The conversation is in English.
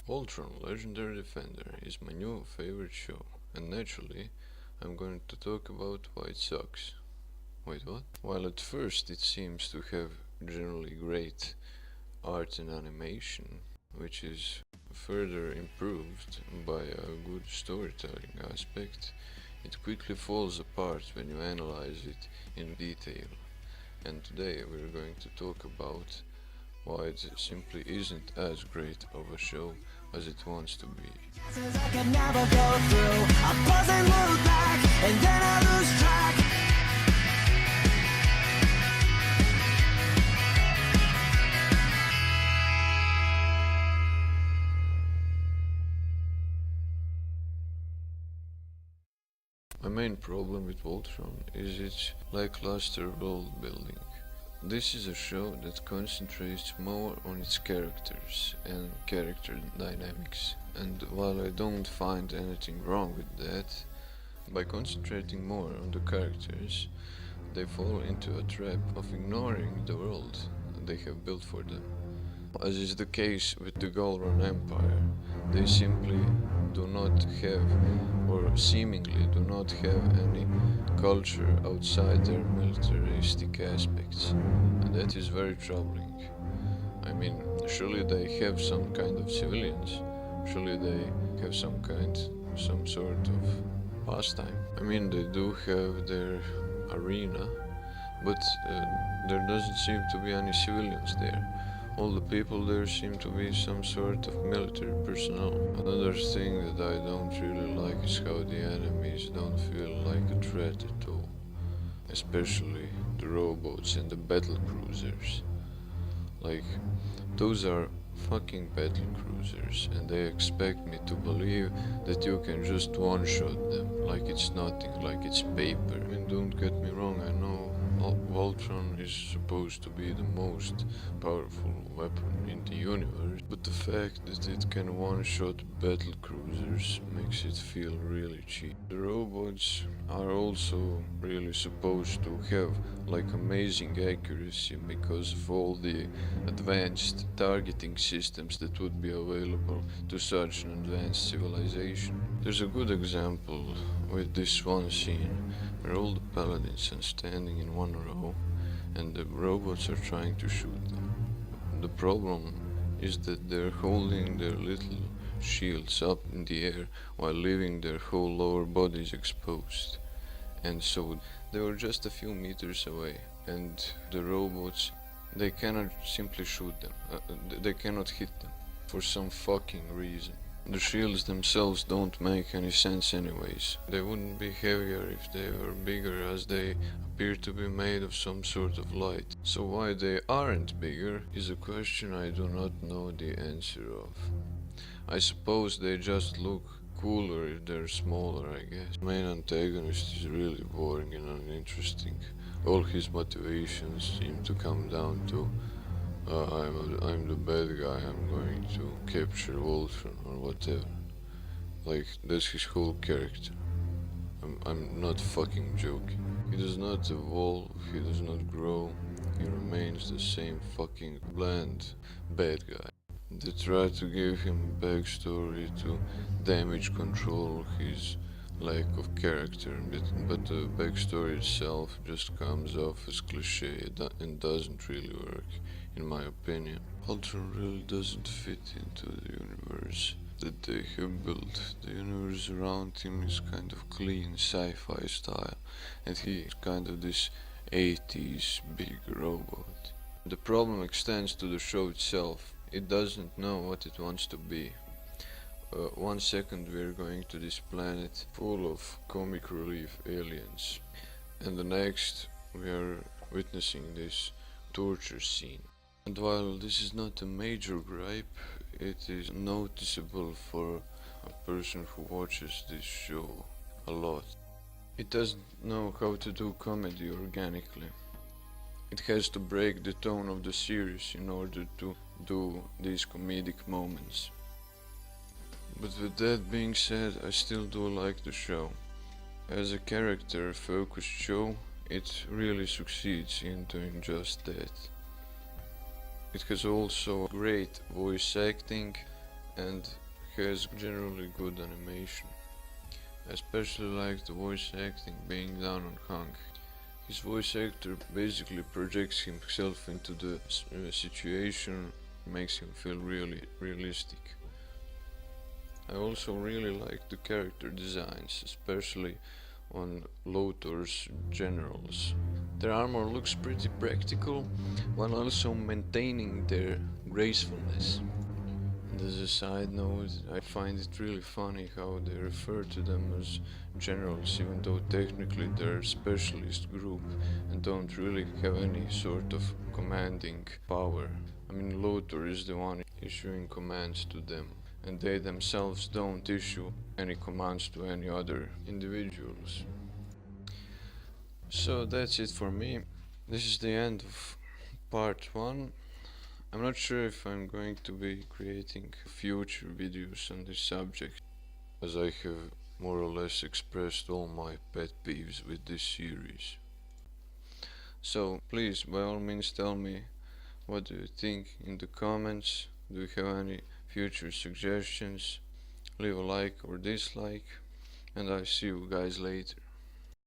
Voltron Legendary Defender is my new favorite show, and naturally, I'm going to talk about why it sucks. Wait, what? While at first it seems to have generally great art and animation, which is further improved by a good storytelling aspect, it quickly falls apart when you analyze it in detail. And today we're going to talk about why it simply isn't as great of a show as it wants to be. My main problem with Voltron is its lackluster world building. This is a show that concentrates more on its characters and character dynamics, and while I don't find anything wrong with that, by concentrating more on the characters, they fall into a trap of ignoring the world they have built for them. As is the case with the Voltron Empire, they simply do not have, or seemingly do not have, any culture outside their militaristic aspects, and that is very troubling. I mean, surely they have some kind of civilians, surely they have some sort of pastime. I mean, they do have their arena, but there doesn't seem to be any civilians there. All the people there seem to be some sort of military personnel. Another thing that I don't really like is how the enemies don't feel like a threat at all. Especially the robots and the battle cruisers. Like, those are fucking battle cruisers, and they expect me to believe that you can just one-shot them, like it's nothing, like it's paper. I mean, don't get me wrong, I know Voltron is supposed to be the most powerful weapon in the universe, but the fact that it can one-shot battle cruisers makes it feel really cheap. The robots are also really supposed to have like amazing accuracy because of all the advanced targeting systems that would be available to such an advanced civilization. There's a good example with this one scene where all the paladins are standing in one row and the robots are trying to shoot them. The problem is that they're holding their little shields up in the air while leaving their whole lower bodies exposed. And so they were just a few meters away, and the robots, they cannot simply shoot them, they cannot hit them for some fucking reason. The shields themselves don't make any sense anyways. They wouldn't be heavier if they were bigger, as they appear to be made of some sort of light. So why they aren't bigger is a question I do not know the answer of. I suppose they just look cooler if they're smaller, I guess. The main antagonist is really boring and uninteresting. All his motivations seem to come down to I'm the bad guy, I'm going to capture Voltron or whatever. Like, that's his whole character. I'm not fucking joking. He does not evolve, he does not grow, he remains the same fucking bland bad guy. They try to give him a backstory to damage control his lack of character, but the backstory itself just comes off as cliche and doesn't really work, in my opinion. Voltron really doesn't fit into the universe that they have built. The universe around him is kind of clean sci-fi style, and he is kind of this 80s big robot. The problem extends to the show itself. It doesn't know what it wants to be. One second we're going to this planet full of comic relief aliens, and the next we are witnessing this torture scene. And while this is not a major gripe, it is noticeable for a person who watches this show a lot. It doesn't know how to do comedy organically. It has to break the tone of the series in order to do these comedic moments. But with that being said, I still do like the show. As a character-focused show, it really succeeds in doing just that. It has also great voice acting, and has generally good animation. I especially like the voice acting being done on Hank. His voice actor basically projects himself into the situation, makes him feel really realistic. I also really like the character designs, especially on Lothor's generals. Their armor looks pretty practical, while also maintaining their gracefulness. And as a side note, I find it really funny how they refer to them as generals, even though technically they're a specialist group and don't really have any sort of commanding power. I mean, Lothar is the one issuing commands to them, and they themselves don't issue any commands to any other individuals. So that's it for me. This is the end of part 1. I'm not sure if I'm going to be creating future videos on this subject, as I have more or less expressed all my pet peeves with this series. So please, by all means, tell me what do you think in the comments. Do you have any future suggestions? Leave a like or dislike, and I'll see you guys later.